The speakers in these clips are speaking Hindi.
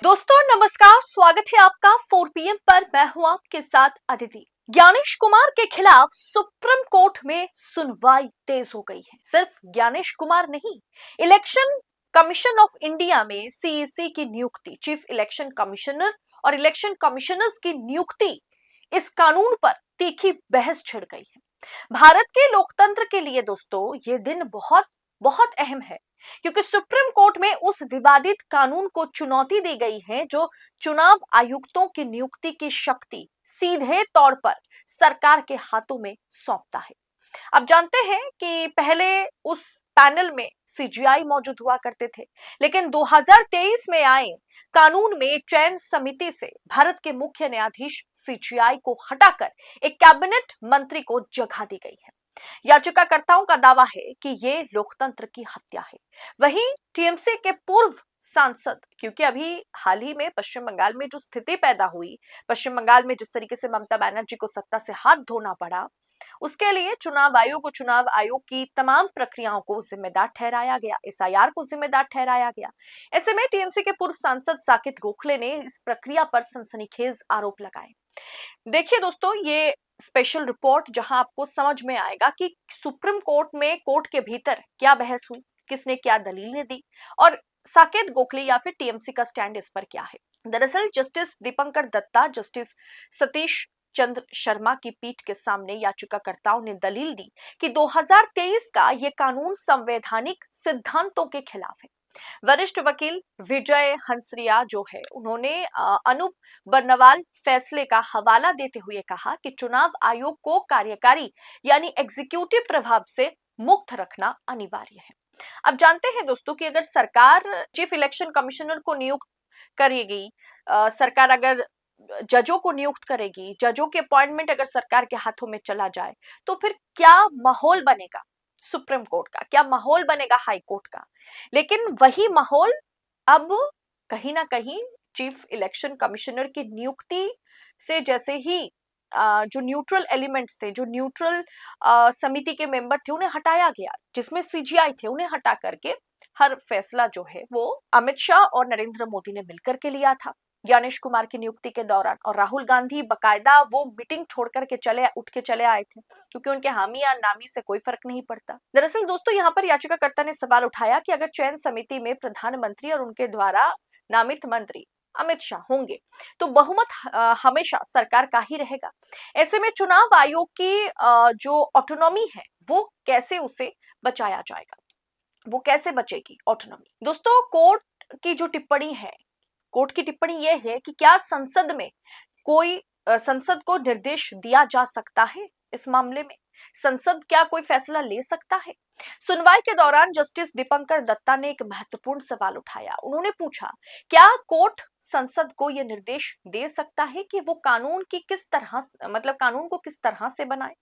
दोस्तों नमस्कार, स्वागत है आपका 4 PM पर। मैं हूं आपके साथ अदिति। ज्ञानेश कुमार के खिलाफ सुप्रीम कोर्ट में सुनवाई तेज हो गई है। सिर्फ ज्ञानेश कुमार नहीं, इलेक्शन कमीशन ऑफ इंडिया में सीईसी की नियुक्ति, चीफ इलेक्शन कमिश्नर और इलेक्शन कमिश्नर्स की नियुक्ति, इस कानून पर तीखी बहस छिड़ गई है। भारत के लोकतंत्र के लिए दोस्तों ये दिन बहुत बहुत अहम है, क्योंकि सुप्रीम कोर्ट में उस विवादित कानून को चुनौती दी गई है जो चुनाव आयुक्तों की नियुक्ति की शक्ति सीधे तौर पर सरकार के हाथों में सौंपता है। आप जानते हैं कि पहले उस पैनल में सीजीआई मौजूद हुआ करते थे, लेकिन 2023 में आए कानून में चयन समिति से भारत के मुख्य न्यायाधीश सीजीआई को हटाकर एक कैबिनेट मंत्री को जगह दी गई है। याचिकाकर्ताओं का दावा है कि ये लोकतंत्र की हत्या है। वहीं टीएमसी के पूर्व सांसद, क्योंकि अभी हाल ही में पश्चिम बंगाल में जो स्थिति पैदा हुई, पश्चिम बंगाल में जिस तरीके से ममता बनर्जी को सत्ता से हाथ धोना पड़ा, उसके लिए चुनाव आयोग की तमाम प्रक्रियाओं को जिम्मेदार ठहराया गया, एसआईआर को जिम्मेदार ठहराया गया। ऐसे में टीएमसी के पूर्व सांसद साकेत गोखले ने इस प्रक्रिया पर सनसनीखेज आरोप लगाए। देखिए दोस्तों, ये स्पेशल रिपोर्ट जहां आपको समझ में आएगा कि सुप्रीम कोर्ट में कोर्ट के भीतर क्या बहस हुई, किसने क्या दलीलें दी और साकेत गोखले या फिर टीएमसी का स्टैंड इस पर क्या है। दरअसल जस्टिस दीपंकर दत्ता, जस्टिस सतीश चंद्र शर्मा की पीठ के सामने याचिकाकर्ताओं ने दलील दी कि 2023 का ये कानून संवैधानिक सिद्धांतों के खिलाफ है। वरिष्ठ वकील विजय हंसरिया जो है, उन्होंने अनूप बर्नवाल फैसले का हवाला देते हुए कहा कि चुनाव आयोग को कार्यकारी यानी एग्जीक्यूटिव प्रभाव से मुक्त रखना अनिवार्य है। अब जानते हैं दोस्तों कि अगर सरकार चीफ इलेक्शन कमिश्नर को नियुक्त करेगी, सरकार अगर जजों को नियुक्त करेगी, जजों के अपॉइंटमेंट अगर सरकार के हाथों में चला जाए, तो फिर क्या माहौल बनेगा सुप्रीम कोर्ट का, क्या माहौल बनेगा हाई कोर्ट का। लेकिन वही माहौल अब कहीं ना कहीं चीफ इलेक्शन कमिश्नर की नियुक्ति से जैसे ही जो न्यूट्रल एलिमेंट्स थे, जो न्यूट्रल समिति के मेंबर थे, उन्हें हटाया गया, जिसमें सीजीआई थे, उन्हें हटा करके हर फैसला जो है वो अमित शाह और नरेंद्र मोदी ने मिलकर के लिया था ज्ञानेश कुमार की नियुक्ति के दौरान। और राहुल गांधी बकायदा वो मीटिंग छोड़ करके उठ के चले आए थे, क्योंकि उनके हामी या नामी से कोई फर्क नहीं पड़ता। दरअसल दोस्तों, यहाँ पर याचिकाकर्ता ने सवाल उठाया कि अगर चयन समिति में प्रधानमंत्री और उनके द्वारा नामित मंत्री अमित शाह होंगे तो बहुमत हमेशा सरकार का ही रहेगा। ऐसे में चुनाव आयोग की जो ऑटोनॉमी है वो कैसे उसे बचाया जाएगा, वो कैसे बचेगी ऑटोनॉमी। दोस्तों, की जो टिप्पणी है, कोर्ट की टिप्पणी यह है कि क्या संसद को निर्देश दिया जा सकता है इस मामले में, संसद क्या कोई फैसला ले सकता है। सुनवाई के दौरान जस्टिस दीपंकर दत्ता ने एक महत्वपूर्ण सवाल उठाया। उन्होंने पूछा, क्या कोर्ट संसद को यह निर्देश दे सकता है कि वो कानून को किस तरह से बनाए।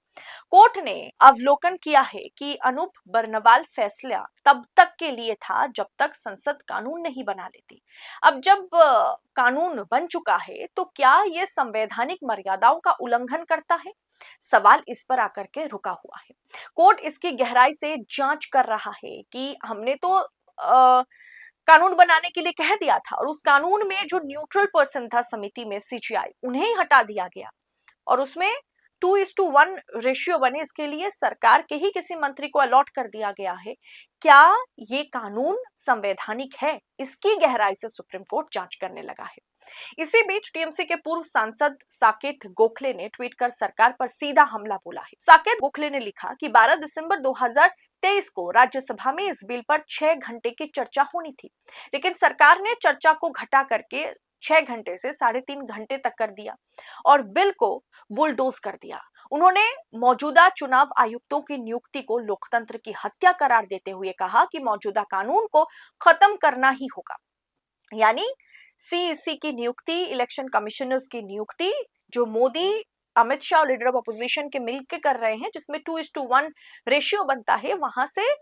कोर्ट ने अवलोकन किया है कि अनूप बर्नवाल फैसला तब तक के लिए था जब तक संसद कानून नहीं बना लेती। अब जब कानून बन चुका है तो क्या यह संवैधानिक मर्यादाओं का उल्लंघन करता है, सवाल इस पर आकर के रुका हुआ है। कोर्ट इसकी गहराई से जांच कर रहा है कि हमने तो कानून बनाने के लिए कह दिया था और उस कानून में जो न्यूट्रल पर्सन था समिति में सीजीआई, उन्हें ही हटा दिया गया और उसमें 2:1 रेशियो बने, इसके लिए सरकार के ही किसी मंत्री को अलॉट कर दिया गया है। क्या ये कानून संवैधानिक है, इसकी गहराई से सुप्रीम कोर्ट जांच करने लगा है। इसी बीच टीएमसी के पूर्व सांसद साकेत गोखले ने ट्वीट कर सरकार पर सीधा हमला बोला है। साकेत गोखले ने लिखा कि 12 दिसंबर 2023 को राज्यसभा में इस बिल पर 6 घंटे की चर्चा होनी थी, लेकिन सरकार ने चर्चा को घटा करके 6 घंटे से 3.5 घंटे तक कर दिया और बिल को बुलडोज कर दिया। उन्होंने मौजूदा चुनाव आयुक्तों की नियुक्ति को लोकतंत्र की हत्या करार देते हुए कहा कि मौजूदा कानून को खत्म करना ही होगा। यानी सीईसी की नियुक्ति, इलेक्शन कमिश्नर्स की नियुक्ति जो Modi, Amit Shah, leader of opposition के मिलकर कर रहे हैं, जिसमें 2:1 रेशियो बनता है, वहां से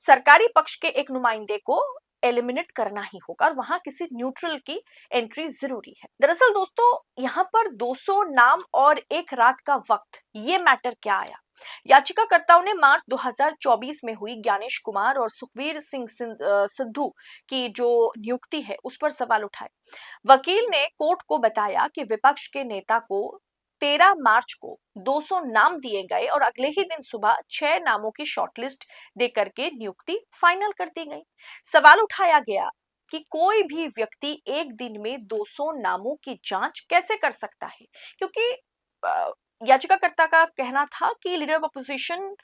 सरकारी पक्ष के एक नुमाइंदे को एलिमिनेट करना ही होगा और वहां किसी न्यूट्रल की एंट्री जरूरी है। दरअसल दोस्तों, यहाँ पर 200 नाम और एक रात का वक्त, ये मैटर क्या आया? याचिकाकर्ताओं ने मार्च 2024 में हुई ज्ञानेश कुमार और सुखबीर सिंह सिद्धू की जो नियुक्ति है उस पर सवाल उठाए। वकील ने कोर्ट को बताया कि विपक्ष के नेता को 13 मार्च को 200 नाम दिए गए और अगले ही दिन सुबह 6 नामों की शॉर्टलिस्ट देकर के नियुक्ति फाइनल कर दी गई। सवाल उठाया गया कि कोई भी व्यक्ति एक दिन में 200 नामों की जांच कैसे कर सकता है, क्योंकि याचिकाकर्ता का कहना था कि लीडर ऑफ अपोजिशन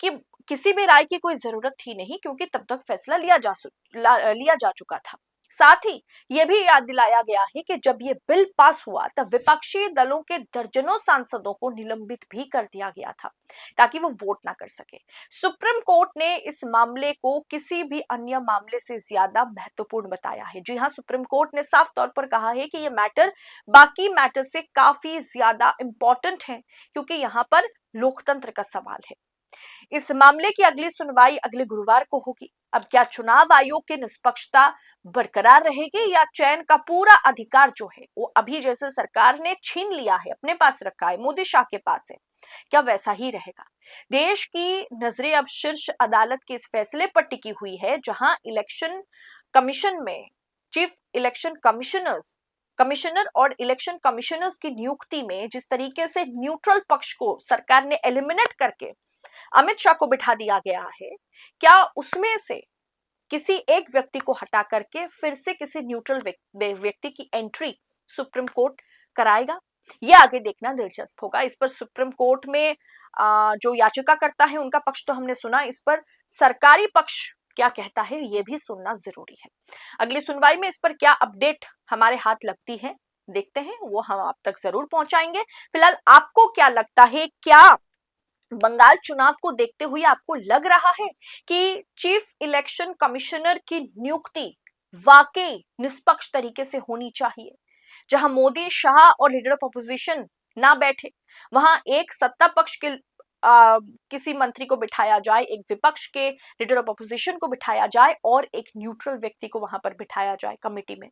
की किसी भी राय की कोई जरूरत थी नहीं, क्योंकि तब तक फैसला लिया जा चुका था। साथ ही यह भी याद दिलाया गया है कि जब यह बिल पास हुआ तब विपक्षी दलों के दर्जनों सांसदों को निलंबित भी कर दिया गया था ताकि वो वोट ना कर सके। सुप्रीम कोर्ट ने इस मामले को किसी भी अन्य मामले से ज्यादा महत्वपूर्ण बताया है। जी हां, सुप्रीम कोर्ट ने साफ तौर पर कहा है कि यह मैटर बाकी मैटर से काफी ज्यादा इंपॉर्टेंट है, क्योंकि यहाँ पर लोकतंत्र का सवाल है। इस मामले की अगली सुनवाई अगले गुरुवार को होगी। अब क्या चुनाव आयोग की निष्पक्षता बरकरार रहेगी या चयन का पूरा अधिकार जो है वो अभी जैसे सरकार ने छीन लिया है, अपने पास रखा है, मोदी शाह के पास है, क्या वैसा ही रहेगा? देश की नजरें अब शीर्ष अदालत के इस फैसले पर टिकी हुई है, जहां इलेक्शन कमीशन में चीफ इलेक्शन कमिश्नर और इलेक्शन कमिश्नर्स की नियुक्ति में जिस तरीके से न्यूट्रल पक्ष को सरकार ने एलिमिनेट करके अमित शाह को बिठा दिया गया है, क्या उसमें से किसी एक व्यक्ति को हटा करके फिर से किसी न्यूट्रल व्यक्ति की एंट्री सुप्रीम कोर्ट कराएगा? यह आगे देखना दिलचस्प होगा। इस पर सुप्रीम कोर्ट में जो याचिकाकर्ता है उनका पक्ष तो हमने सुना, इस पर सरकारी पक्ष क्या कहता है यह भी सुनना जरूरी है। अगली सुनवाई में इस पर क्या अपडेट हमारे हाथ लगती है, देखते हैं, वो हम आप तक जरूर पहुंचाएंगे। फिलहाल आपको क्या लगता है, क्या बंगाल चुनाव को देखते हुए आपको लग रहा है कि चीफ इलेक्शन कमिश्नर की नियुक्ति वाकई निष्पक्ष तरीके से होनी चाहिए? जहां मोदी, शाह और लीडर ऑफ अपोजिशन ना बैठे, वहां एक सत्ता पक्ष के किसी मंत्री को बिठाया जाए, एक विपक्ष के लीडर ऑफ अपोजिशन को बिठाया जाए और एक न्यूट्रल व्यक्ति को वहां पर बिठाया जाए कमेटी में।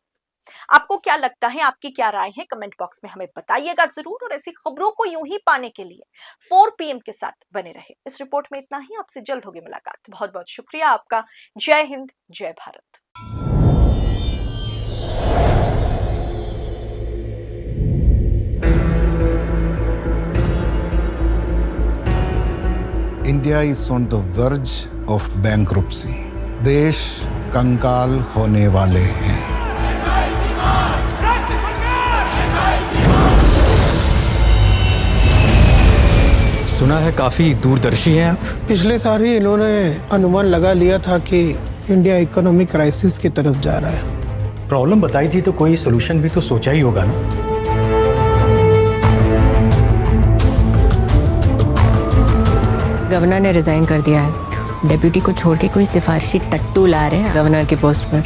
आपको क्या लगता है, आपकी क्या राय है? कमेंट बॉक्स में हमें बताइएगा जरूर। और ऐसी खबरों को यूं ही पाने के लिए 4 PM के साथ बने रहे। इस रिपोर्ट में इतना ही, आपसे जल्द होगी मुलाकात। बहुत बहुत शुक्रिया आपका। जय हिंद, जय Bharat. India is on the verge of bankruptcy. देश कंगाल होने वाले हैं। सुना है काफी दूरदर्शी हैं आप। पिछले साल ही इन्होंने अनुमान लगा लिया था कि इंडिया इकोनॉमिक क्राइसिस की तरफ जा रहा है। प्रॉब्लम बताई थी तो कोई सोल्यूशन भी तो सोचा ही होगा ना। गवर्नर ने रिजाइन कर दिया है। डेप्यूटी को छोड़ के कोई सिफारिशी टट्टू ला रहे हैं गवर्नर के पोस्ट पर।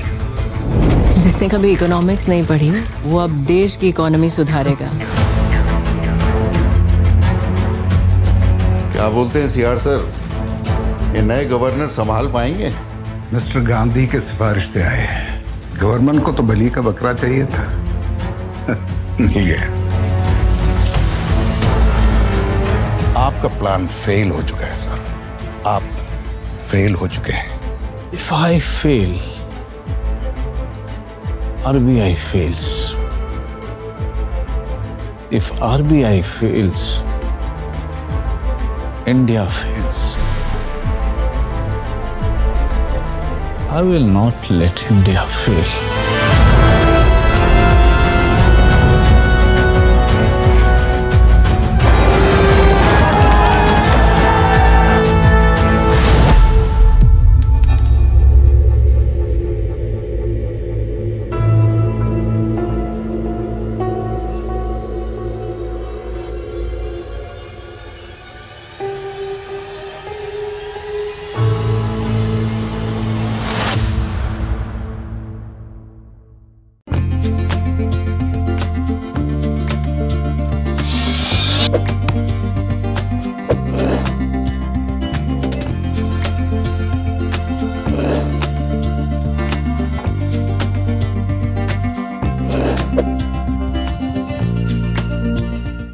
जिसने कभी इकोनॉमिक्स नहीं पढ़ी वो अब देश की इकोनॉमी सुधारेगा। क्या बोलते हैं सीआर सर, ये नए गवर्नर संभाल पाएंगे? मिस्टर गांधी के सिफारिश से आए हैं। गवर्नमेंट को तो बलि का बकरा चाहिए था, मिल गया। आपका प्लान फेल हो चुका है सर, आप फेल हो चुके हैं। If I fail, RBI fails. If RBI fails, India fails. I will not let India fail.